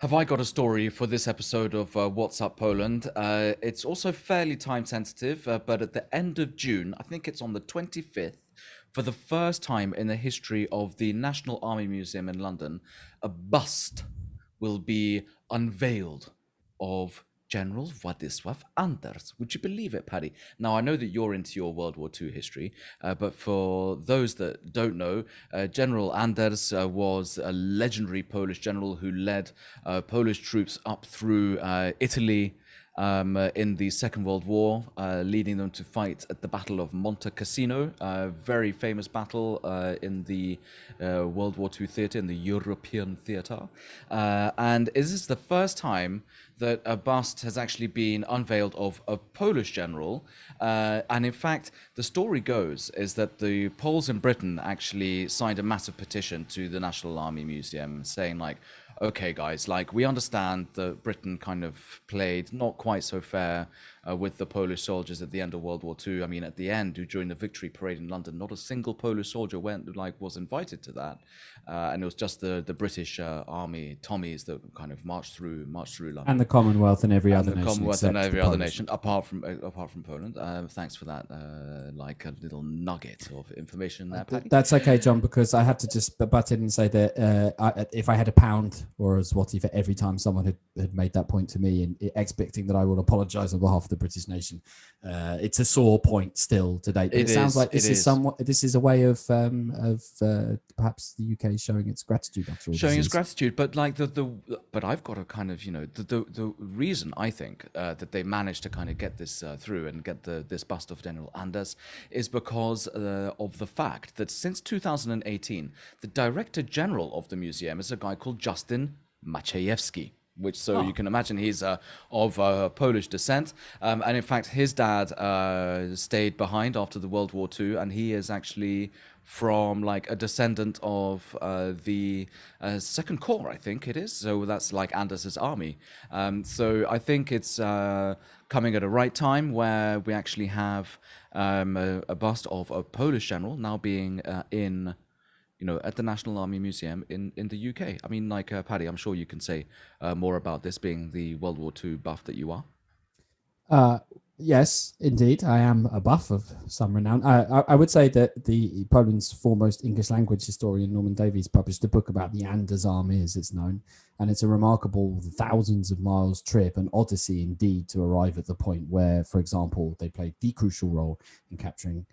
Have I got a story for this episode of What's Up Poland? It's also fairly time sensitive, but at the end of June, I think it's on the 25th, for the first time in the history of the National Army Museum in London, a bust will be unveiled of General Władysław Anders. Would you believe it, Paddy? Now, I know that you're into your World War II history, but for those that don't know, General Anders was a legendary Polish general who led Polish troops up through Italy in the Second World War, leading them to fight at the Battle of Monte Cassino, a very famous battle in the World War II theatre, in the European theatre. And this is the first time that a bust has actually been unveiled of a Polish general. And in fact, the story goes is that the Poles in Britain actually signed a massive petition to the National Army Museum saying, like, okay, guys, like, we understand that Britain kind of played not quite so fair with the Polish soldiers at the end of World War II. I mean, at the end, during the victory parade in London, not a single Polish soldier was invited to that, and it was just the British Army Tommies that kind of marched through London. And the Commonwealth and every other nation. Commonwealth and every other nation, apart from Poland. Thanks for that, like a little nugget of information there, Paddy. That's okay, John, because I have to just butt in and say that if I had a pound or a zloty for every time someone had made that point to me, and expecting that I will apologise on behalf of the British nation, it's a sore point still to date. It sounds like this is a way of perhaps the UK showing its gratitude after all. Showing its gratitude, but like but I've got a kind of, the reason I think that they managed to kind of get this through and get this bust of General Anders is because of the fact that since 2018, the Director General of the museum is a guy called Justin Maciejewski. You can imagine he's of Polish descent, and in fact his dad stayed behind after the World War II, and he is actually from like a descendant of the Second Corps, I think it is. So that's like Anders's army. So I think it's coming at a right time where we actually have a bust of a Polish general now being at the National Army Museum in the UK. I mean, like, Paddy, I'm sure you can say more about this, being the World War II buff that you are. Yes, indeed. I am a buff of some renown. I would say that the Poland's foremost English language historian, Norman Davies, published a book about the Anders Army, as it's known. And it's a remarkable thousands of miles trip, an odyssey indeed, to arrive at the point where, for example, they played the crucial role in capturing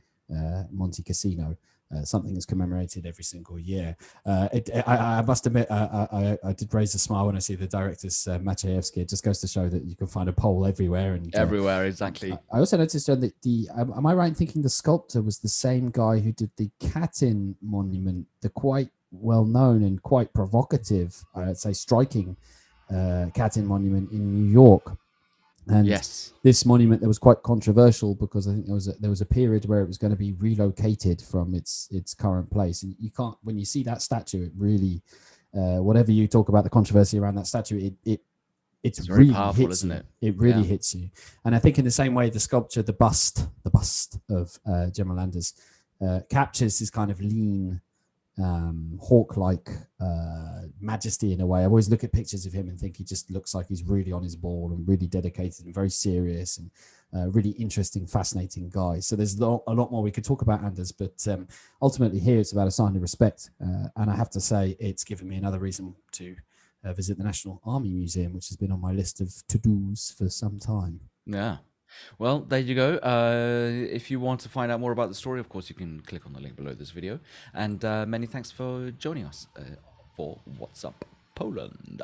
Monte Cassino. Something that's commemorated every single year. I must admit, I did raise a smile when I see the director's Maciejewski. It just goes to show that you can find a Pole everywhere. And everywhere, exactly. I also noticed that am I right in thinking the sculptor was the same guy who did the Katyn monument, the quite well-known and quite provocative, I'd say striking Katyn monument in New York? And yes, this monument that was quite controversial because I think there was a period where it was going to be relocated from its current place. And you can't, when you see that statue, it really, whatever you talk about the controversy around that statue, it's very really powerful, hits isn't you. it? It really hits you. And I think in the same way, the sculpture, the bust of General Anders captures this kind of lean, hawk-like majesty in a way. I always look at pictures of him and think he just looks like he's really on his ball and really dedicated and very serious and really interesting, fascinating guy. So there's a lot more we could talk about Anders, but ultimately here it's about a sign of respect. And I have to say it's given me another reason to visit the National Army Museum, which has been on my list of to-dos for some time. Yeah. Well, there you go. If you want to find out more about the story, of course, you can click on the link below this video. And many thanks for joining us for What's Up Poland.